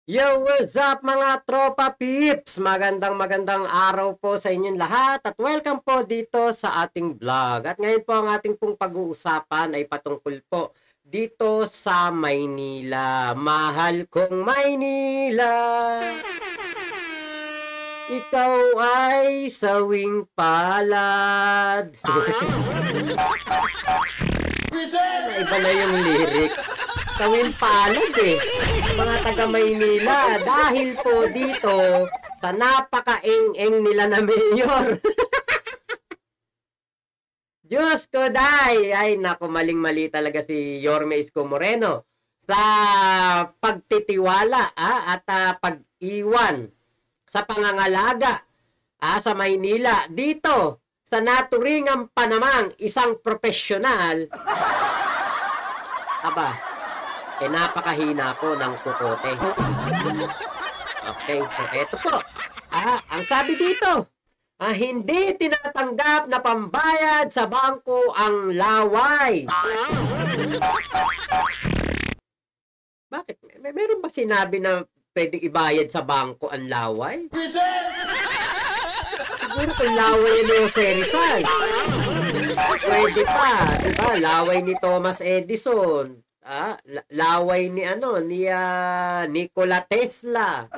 Yo, what's up mga tropa peeps? Magandang araw po sa inyong lahat at welcome po dito sa ating vlog. At ngayon po ang ating pong pag-uusapan ay patungkol po dito sa Maynila. Mahal kong Maynila, ikaw ay sawing palad. Iba na yung lyrics. Sawing palad eh. Mga taga Maynila, dahil po dito sa napaka-eng-eng nila na mayor. Diyos ko day! Ay naku, maling-mali talaga si Yorme Isko Moreno sa pagtitiwala at pag-iwan sa pangangalaga sa Maynila. Dito sa naturingang pa namang isang profesional, napakahina po ng kukote. Okay, so eto po. Ang sabi dito, hindi tinatanggap na pambayad sa bangko ang laway. Bakit? Meron ba sinabi na pwedeng ibayad sa bangko ang laway? Siguro kung laway ni Jose Rizal. Pwede pa, diba? Laway ni Thomas Edison. Laway ni Nikola Tesla.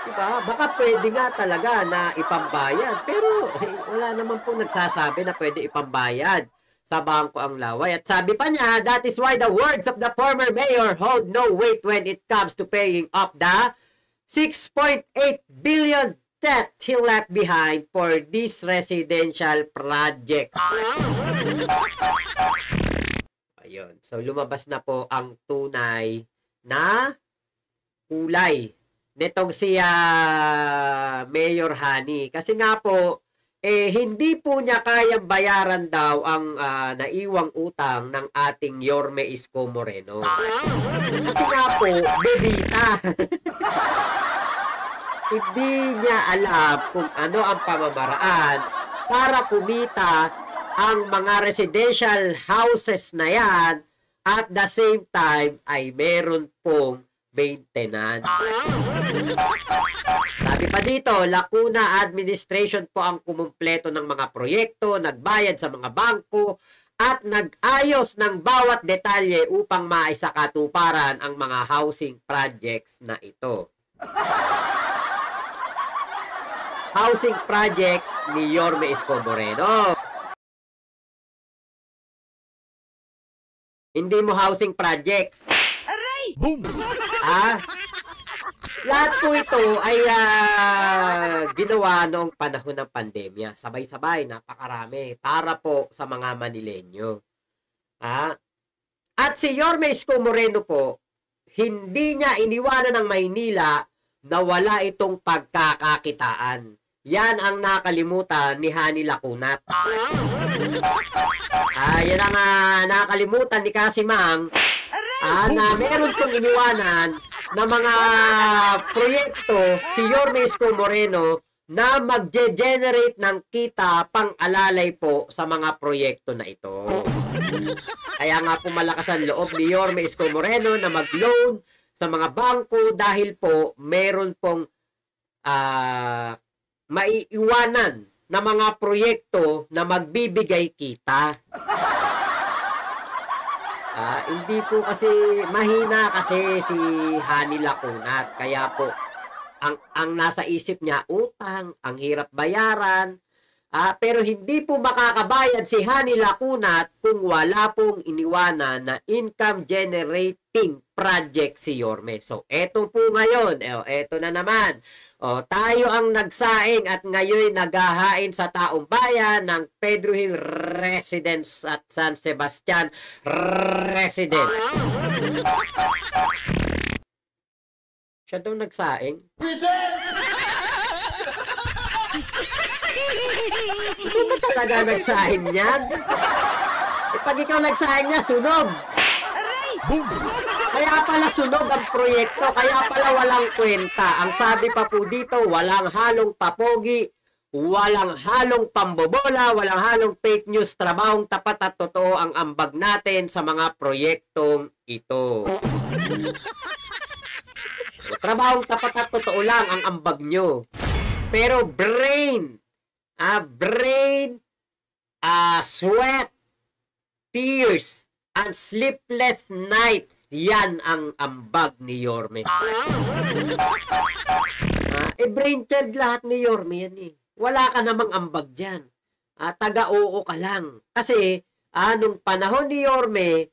Diba? Baka pwede nga talaga na ipambayad. Pero wala naman po nagsasabi na pwede ipambayad sa bangko ang laway. At sabi pa niya, that is why the words of the former mayor hold no weight when it comes to paying up the 6.8 billion debt he left behind for this residential project. Ayun. So, lumabas na po ang tunay na kulay nitong si Mayor Hani. Kasi nga po, hindi po niya kayang bayaran daw ang naiwang utang ng ating Yorme Isko Moreno. Kasi nga po, bebita. Hindi niya alam kung ano ang pamamaraan para kumita ang mga residential houses na yan at the same time ay meron pong maintenance. Sabi pa dito, Lacuna Administration po ang kumumpleto ng mga proyekto, nagbayad sa mga bangko at nag-ayos ng bawat detalye upang maisakatuparan ang mga housing projects na ito. Housing projects ni Yorme Isko Moreno. Hindi mo housing projects. Boom! Lahat po ito ay ginawa noong panahon ng pandemya. Sabay-sabay, napakarami. Para po sa mga Manilenyo. At si Yorme Isko Moreno po, hindi niya iniwanan ng Maynila na wala itong pagkakakitaan. Yan ang nakalimutan ni Hani Lacunat. Yan ang nakalimutan ni Kasimang na meron pong iniwanan na mga proyekto si Yorme Isko Moreno na magge-generate ng kita pang-alalay po sa mga proyekto na ito. Kaya nga po malakas ang loob ni Yorme Isko Moreno na mag-loan sa mga bangko dahil po meron pong maiiwanan na mga proyekto na magbibigay kita. Hindi po kasi mahina kasi si Hani Lacunat. Kaya po ang nasa isip niya utang, ang hirap bayaran. Pero hindi po makakabayad si Hani Lacunat kung wala pong iniwanan na income generating project si Yorme. So eto po ngayon, eto na naman. Tayo ang nagsaing at ngayon naghahain sa taong bayan ng Pedro Hill Residence at San Sebastian Residence. Siya daw nagsaing? Hindi ba talaga nagsaing niyan? Pag ikaw nagsaing niya, sunog. Boom! Kaya pala sunog ang proyekto, kaya pala walang kwenta. Ang sabi pa po dito, walang halong papogi, walang halong pambobola, walang halong fake news, trabahong tapat at totoo ang ambag natin sa mga proyektong ito. Trabahong tapat at totoo lang ang ambag nyo. Pero brain, sweat, tears, and sleepless nights, yan ang ambag ni Yorme. Brainchild lahat ni Yorme yan eh. Wala ka namang ambag dyan. Taga-oo ka lang. Kasi, nung panahon ni Yorme,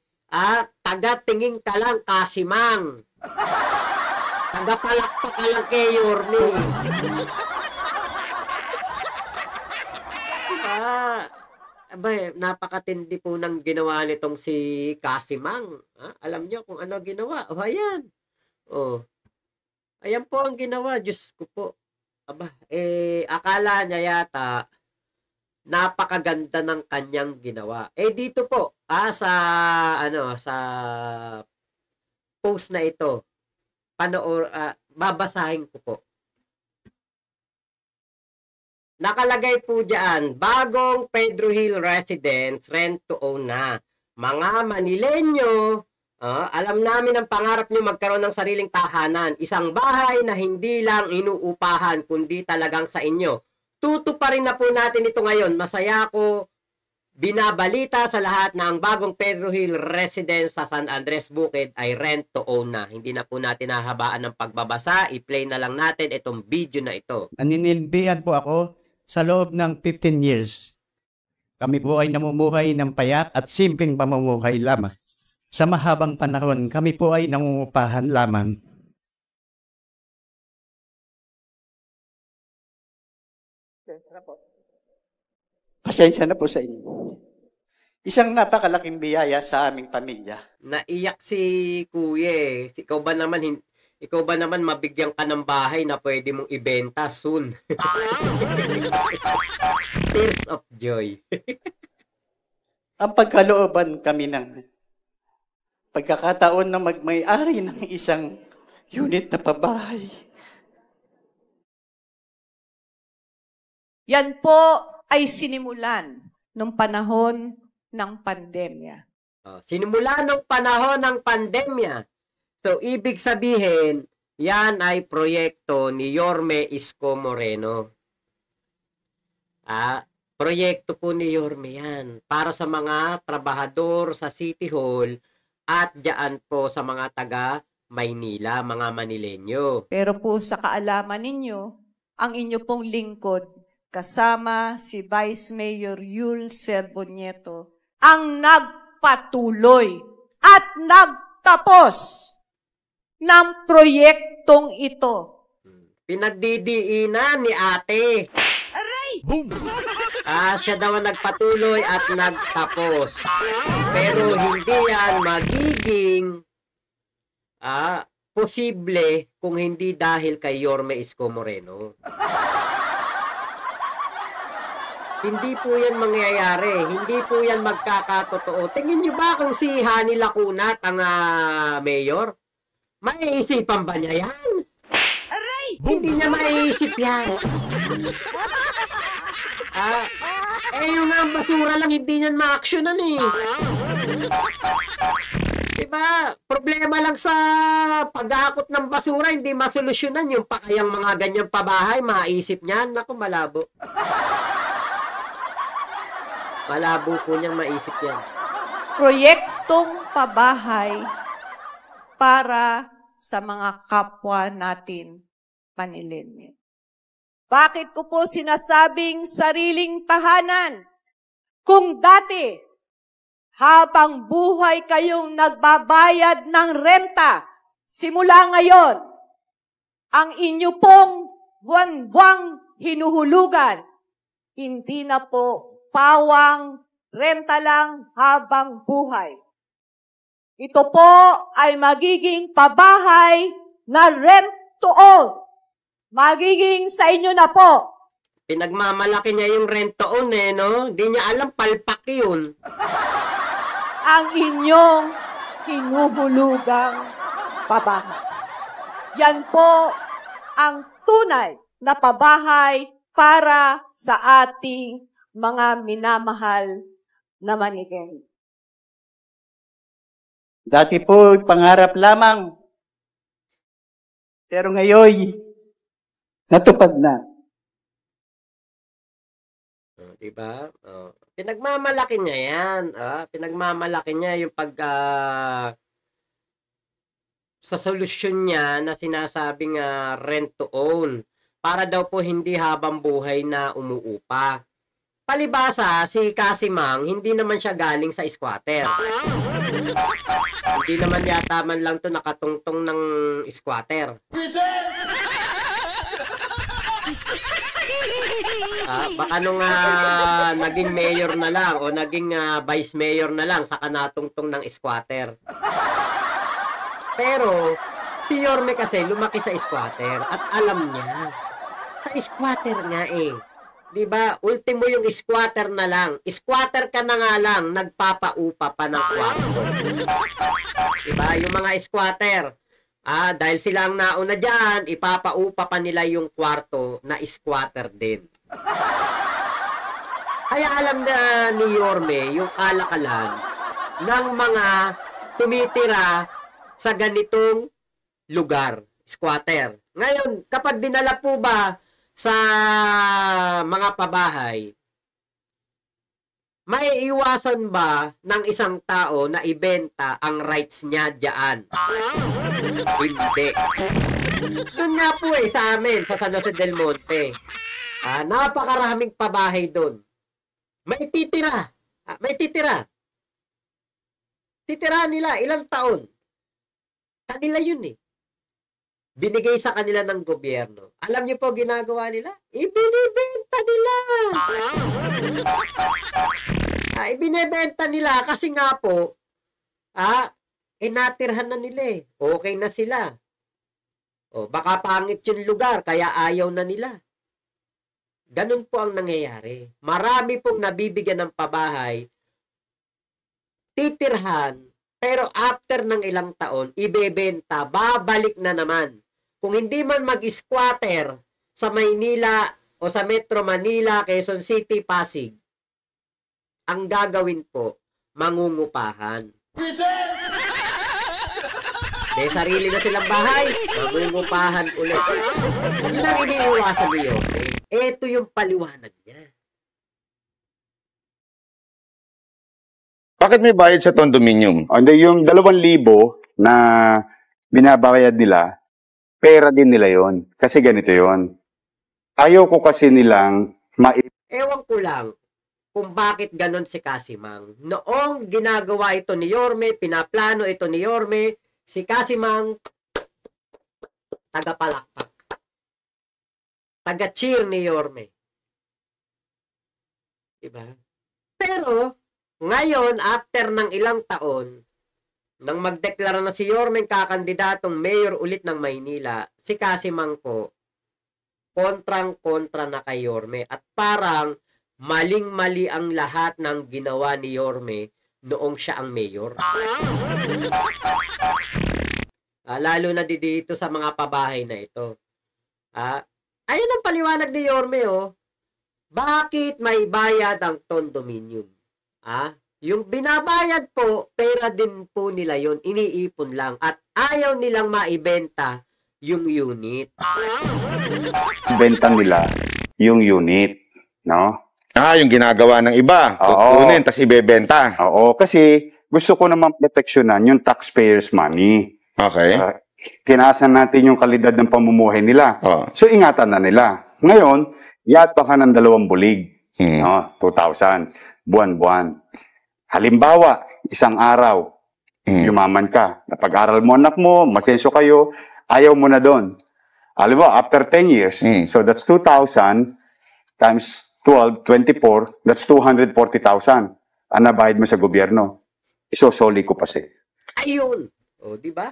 taga-tingin ka lang kasimang. Taga-palakpak ka lang kay Yorme. Napakatindi po ng ginawa nitong si Kasimang. Alam niyo kung ano ginawa? Ayan. Ayan po ang ginawa. Diyos ko po. Akala niya yata napakaganda ng kanyang ginawa. Dito po, sa post na ito, babasahin ko po. Nakalagay po diyan, bagong Pedro Hill residents rent to own na. Mga Manilenyo, alam namin ang pangarap nyo magkaroon ng sariling tahanan. Isang bahay na hindi lang inuupahan, kundi talagang sa inyo. Tutuparin na po natin ito ngayon. Masaya ko binabalita sa lahat na ang bagong Pedro Hill residence sa San Andres Bukid ay rent to own na. Hindi na po natin nahabaan ng pagbabasa. I-play na lang natin itong video na ito. Naninilbihan po ako sa loob ng 15 years. Kami po ay namumuhay ng payat at simpleng pamumuhay lamang. Sa mahabang panahon, kami po ay nangungupahan lamang. Pasensya na po sa inyo. Isang napakalaking biyaya sa aming pamilya. Naiyak si Kuya. Ikaw ba naman mabigyan ka ng bahay na pwede mong ibenta soon? Tears of joy. Ang pagkalooban kami ng pagkakataon na magmay-ari ng isang unit na pabahay. Yan po ay sinimulan nung panahon ng pandemya. Sinimula nung panahon ng pandemya. So, ibig sabihin, yan ay proyekto ni Yorme Isko Moreno. Proyekto po ni Yorme yan. Para sa mga trabahador sa City Hall at diyan po sa mga taga Maynila, mga Manilenyo. Pero po sa kaalaman ninyo, ang inyo pong lingkod, kasama si Vice Mayor Yul Serbonieto, ang nagpatuloy at nagtapos ng proyektong ito. Pinagdidiinan ni ate. Boom! Siya daw ang nagpatuloy at nagtapos. Pero hindi yan magiging posible kung hindi dahil kay Yorme Isko Moreno. Hindi po yan mangyayari. Hindi po yan magkakatotoo. Tingin nyo ba kung si Hani Lacunat ang mayor? Maiisipan ba niya yan? Hindi niya maiisip yan. Yung basura lang, hindi niyan ma-actionan eh. Diba? Problema lang sa paghakot ng basura, hindi masolusyonan yung pakayang mga ganyang pabahay, maisip niyan. Naku, malabo. Malabo po niyang maisip yan. Proyektong pabahay para sa mga kapwa natin Manilenyo. Bakit ko po sinasabing sariling tahanan? Kung dati, habang buhay kayong nagbabayad ng renta, simula ngayon, ang inyo pong buwan-buwang hinuhulugan, hindi na po pawang renta lang habang buhay. Ito po ay magiging pabahay na rent to own. Magiging sa inyo na po. Pinagmamalaki niya yung rent to own no? Hindi niya alam, palpak yun. Ang inyong hinuhulugang pabahay. Yan po ang tunay na pabahay para sa ating mga minamahal na Manilenyo. Dati po, pangarap lamang Pero ngayon, natupad na. Diba? Pinagmamalaki niya yan. Pinagmamalaki niya yung sa solusyon niya na sinasabing rent to own. Para daw po hindi habang buhay na umuupa. Palibasa, si Kasimang, hindi naman siya galing sa squatter. Hindi naman yata man lang to nakatungtong ng squatter. Baka nung naging mayor na lang o naging vice mayor na lang saka natungtong ng squatter. Pero si Yorme kasi lumaki sa squatter at alam niya. Sa squatter nga eh. 'Di ba? Ultimo yung squatter na lang. Squatter ka na nga lang, nagpapaupa pa ng kwarto. 'Di ba? Yung mga squatter, dahil sila ang nauna diyan, ipapaupa pa nila yung kwarto na squatter din. Kaya alam na ni Yorme yung kalakalan ng mga tumitira sa ganitong lugar, squatter. Ngayon, kapag dinala po ba sa mga pabahay, may iwasan ba ng isang tao na ibenta ang rights niya diyan? Hindi. Doon nga po sa amin, sa San Jose del Monte. Napakaraming pabahay doon. May titira. May titira. Titira nila, ilang taon. Kanila yun eh. Binigay sa kanila ng gobyerno. Alam niyo po ginagawa nila? Ibinibenta nila. Ibinibenta nila kasi nga po, natirhan na nila eh. Okay na sila. Baka pangit yung lugar, kaya ayaw na nila. Ganun po ang nangyayari. Marami pong nabibigyan ng pabahay, titirhan, pero after ng ilang taon, ibebenta, babalik na naman. Kung hindi man mag-squatter sa Maynila o sa Metro Manila, Quezon City, Pasig, ang gagawin po, mangungupahan. May sarili na silang bahay, mangungupahan ulit. Yun ang iniiwasan niyo. Ito yung paliwanag niya. Bakit may bayad sa condominium? Hindi, yung 2,000 na binabayad nila, pera din nila yon. Kasi ganito yon. Ayaw ko kasi nilang Ewan ko lang kung bakit ganon si Kasimang. Noong ginagawa ito ni Yorme, pinaplano ito ni Yorme, si Kasimang tagapalakpak. Taga-cheer ni Yorme. Diba? Pero, ngayon, after ng ilang taon, nang magdeklara na si Yorme kakandidatong mayor ulit ng Maynila, si Kasimang po, kontrang-kontra na kay Yorme. At parang maling-mali ang lahat ng ginawa ni Yorme noong siya ang mayor. Lalo na dito sa mga pabahay na ito. Ayun ang paliwanag ni Yorme, Bakit may bayad ang condominium? Yung binabayad po, pera din po nila yun, iniipon lang. At ayaw nilang maibenta yung unit. benta nila yung unit, no? Yung ginagawa ng iba. Oo. Kukunin, tas ibebenta. Oo, kasi gusto ko naman proteksyonan yung taxpayers' money. Okay. Tinaasan natin yung kalidad ng pamumuhay nila. Oh. So, ingatan na nila. Ngayon, yata ka ng 2 bulig. No? 2,000. Buwan-buwan. Halimbawa, isang araw, yumaman ka. Napag-aral mo anak mo, masenso kayo, ayaw mo na doon. Alam mo, after 10 years, so that's 2,000 times 12, 24, that's 240,000. Ang nabayad mo sa gobyerno. Isosoli ko pa siya. Ayun. Di ba?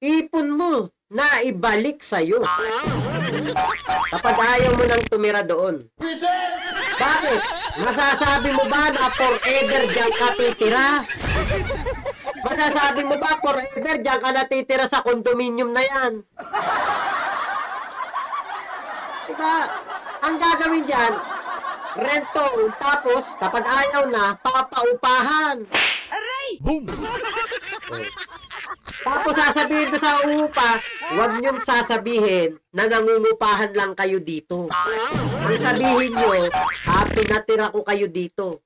Ipon mo na ibalik sa'yo. Kapag ayaw mo nang tumira doon. Bakit? Masasabi mo ba na forever diyan ka titira? Masasabi mo ba forever diyan ka natitira sa condominium na yan? Diba? Ang gagawin dyan, rento, tapos kapag ayaw na, papaupahan. Aray! Boom! Tapos sasabihin ko sa uupa, huwag niyong sasabihin na nangungupahan lang kayo dito. Ang sabihin niyo, pinatira ko kayo dito.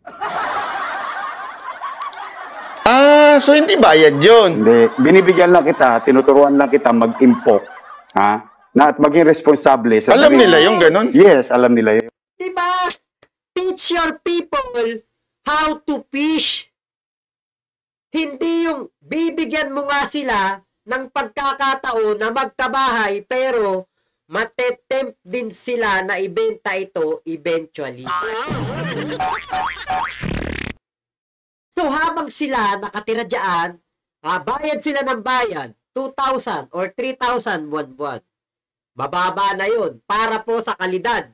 So hindi bayad yun. Hindi. Binibigyan lang kita, tinuturuan lang kita mag-impok. Ha? Na at maging responsable. Alam nila yung ganun? Yes, alam nila yun. Diba? Teach your people how to fish. Hindi yung bibigyan mo nga sila ng pagkakataon na magkabahay pero matetempt din sila na ibenta ito eventually. So habang sila nakatira dyan, bayad sila ng bayad, 2,000 or 3,000 buwan-buwan. Mababa na yun para po sa kalidad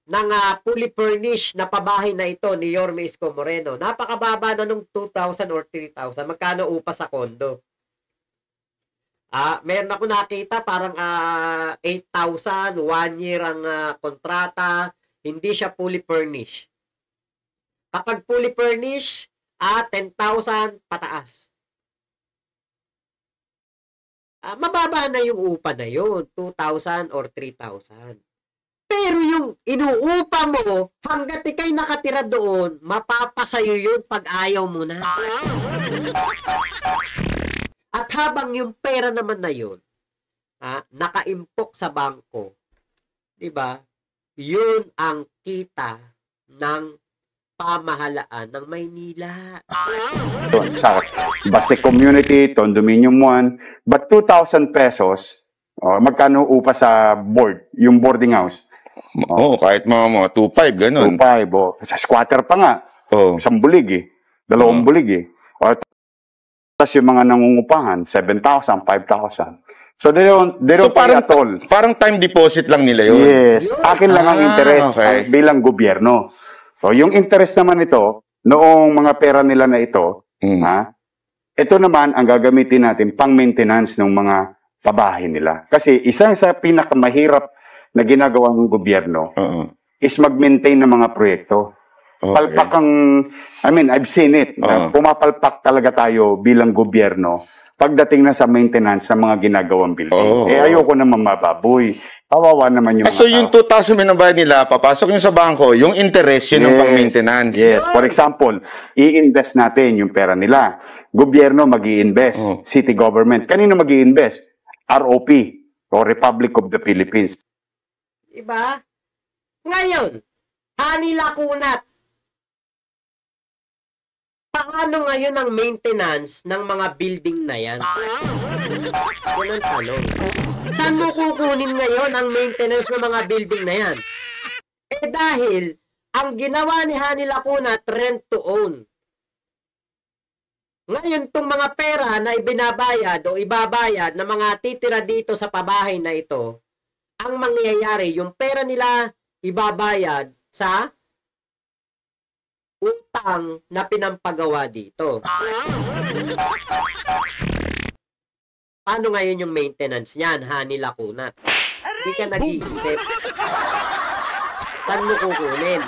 ng fully furnished na pabahay na ito ni Yorme Isko Moreno. Napakababa na nung 2,000 or 3,000. Magkano upa sa kondo? Meron ako nakita parang 8,000, 1 year ang kontrata. Hindi siya fully furnished. Kapag fully furnished, 10,000 pataas. Mababa na yung upa na yun, 2,000 or 3,000. Pero yung inuupa mo, hanggat ikay nakatira doon, mapapasayo yun pag ayaw mo na. At habang yung pera naman na yun, nakaimpok sa bangko, diba? Yun ang kita ng pamahalaan ng Maynila. Sa Base Community, Condominium 1, but 2,000 pesos, magkano upa sa board, yung boarding house? Kahit mga 2,500, ganun. 2,500, sa squatter pa nga. Isang bulig eh. 2 bulig eh. Tapos yung mga nangungupahan, 7,000, 5,000. So they don't pay at all. Parang time deposit lang nila yun. Yes. Akin lang ang interest bilang gobyerno. So yung interest naman ito, noong mga pera nila na ito, ito naman ang gagamitin natin pang maintenance ng mga pabahay nila. Kasi isa sa pinakamahirap na ginagawa ng gobyerno is mag-maintain ng mga proyekto. Palpak ang, I've seen it. Pumapalpak talaga tayo bilang gobyerno pagdating na sa maintenance ng mga ginagawang building. Ayoko naman mababoy. Kawawa naman yung so yung 2,000 binabayad nila, papasok yung sa bangko, yung interest yun yung pang-maintenance. Yes. For example, i-invest natin yung pera nila. Gobyerno mag-i-invest. City government. Kanino mag-i-invest? ROP o Republic of the Philippines. Diba? Ngayon, Hanilakunat. Paano ngayon ang maintenance ng mga building na yan? Yan ang tanong. Saan mo kukunin ngayon ang maintenance ng mga building na yan? Dahil ang ginawa ni Hanilakunat, rent to own. Ngayon, itong mga pera na ibinabayad o ibabayad na mga titira dito sa pabahay na ito, ang mangyayari, yung pera nila ibabayad sa utang na pinampagawa dito. Paano ngayon yung maintenance niyan, Hanilakunat? Hindi ka nag-iisip. Saan mo kukunin?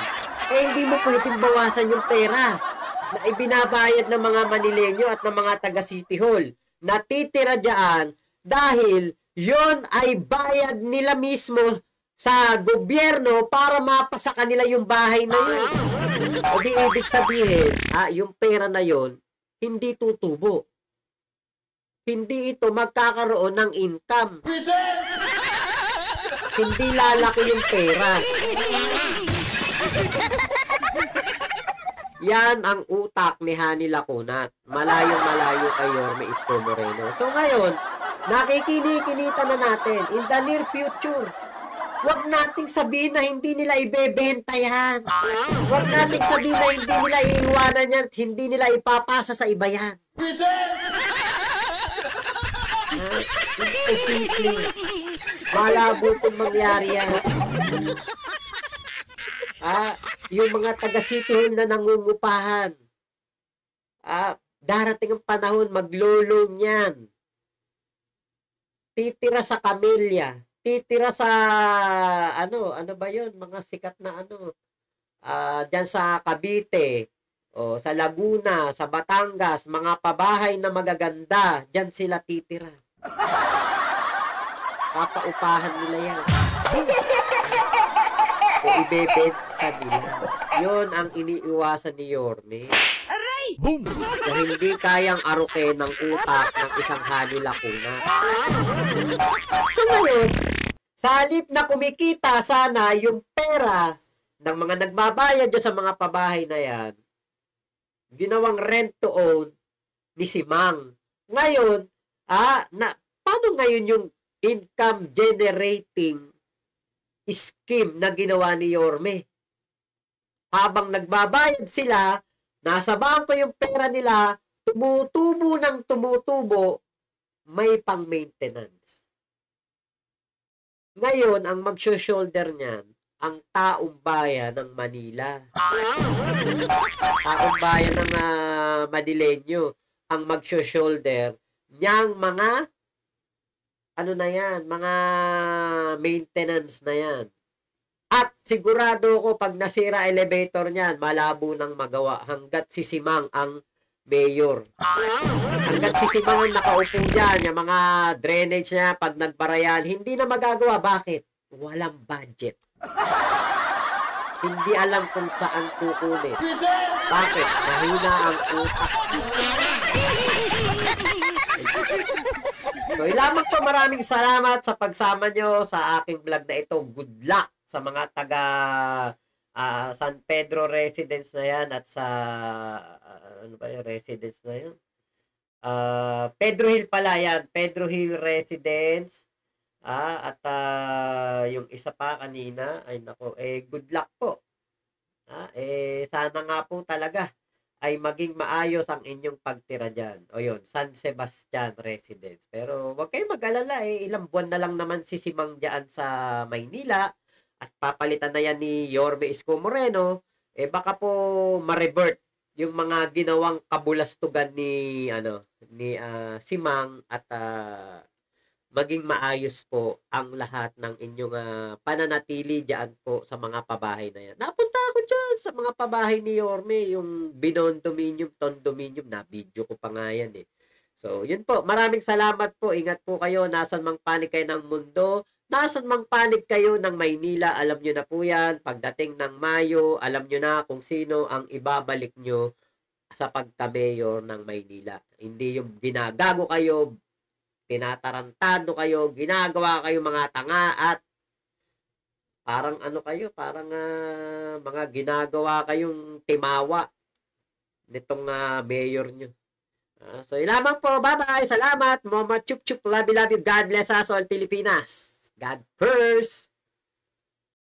Hindi mo pwedeng bawasan yung pera na ibinabayad ng mga Manileño at ng mga taga City Hall na titira dyan dahil yon ay bayad nila mismo sa gobyerno para mapasa kanila yung bahay na yun. O di ibig sabihin, yung pera na yon hindi tutubo. Hindi ito magkakaroon ng income. Hindi lalaki yung pera. Yan ang utak ni Hanilakunat. Malayong-malayo kay Yorme Isko Moreno. So ngayon, nakikinikita na natin in the near future. Huwag nating sabihin na hindi nila ibebenta yan. Huwag nating sabihin na hindi nila iiwanan yan at hindi nila ipapasa sa iba yan. Hindi po simple. Malabo itong mangyari yan. Yung mga taga City Hall na nangungupahan. Darating ang panahon, maglolo niyan. Titira sa Camellia. Titira sa, ano ba yun? Mga sikat na diyan sa Cavite. O, sa Laguna, sa Batangas, mga pabahay na magaganda, diyan sila titira. Papaupahan nila yan. O ibebenta nila. Yun ang iniiwasan ni Yorme. Boom! Na hindi kayang arukin ng utak ng isang Hani Lacuna. So ngayon, sa halip na kumikita sana yung pera ng mga nagbabayad dyan sa mga pabahay na yan, ginawang rent to own ni si Mang. Ngayon, paano ngayon yung income generating scheme na ginawa ni Yorme? Habang nagbabayad sila, nasa bangko yung pera nila, tumutubo ng tumutubo, may pang-maintenance. Ngayon, ang mag-shoulder niyan, ang taong bayan ng Manila. Taong bayan ng Manileño, ang mag-shoulder niyang mga mga maintenance na yan. At sigurado ko pag nasira elevator niyan, malabo nang magawa hanggat si Simang ang mayor. Hanggat si Simang ang nakaupo diyan, yung mga drainage niya pag nagbarayan, hindi na magagawa. Bakit? Walang budget. Hindi alam kung saan kukunin. Bakit? Mahina ang utak. So, lamang po, maraming salamat sa pagsama nyo sa aking vlog na ito. Good luck sa mga taga San Pedro residence na yan at sa ano ba yung residence na yun? Pedro Hill pala yan. Pedro Hill residence. At yung isa pa kanina, ay nako, good luck po. Sana nga po talaga ay maging maayos ang inyong pagtira dyan. O yun, San Sebastian Residence. Pero wag kayong mag-alala, ilang buwan na lang naman si Simang dyan sa Maynila at papalitan na yan ni Yorme Isko Moreno, baka po ma-revert yung mga ginawang kabulastugan ni Simang at maging maayos po ang lahat ng inyong pananatili diyan po sa mga pabahay na yan. Napunta ako dyan sa mga pabahay ni Yorme, yung binondominium, tondominium, na video ko pa nga yan So, yun po. Maraming salamat po. Ingat po kayo. Nasan mang panig kayo ng mundo. Nasan mang panig kayo ng Maynila. Alam nyo na po yan. Pagdating ng Mayo, alam nyo na kung sino ang ibabalik nyo sa pagka-mayor ng Maynila. Hindi yung ginagago kayo, tinatarantado kayo, ginagawa kayo mga tanga at parang parang mga ginagawa kayong timawa nitong mayor nyo. So, yun lamang po. Bye-bye. Salamat. Mama chup chup. Love you. God bless us all, Pilipinas. God first.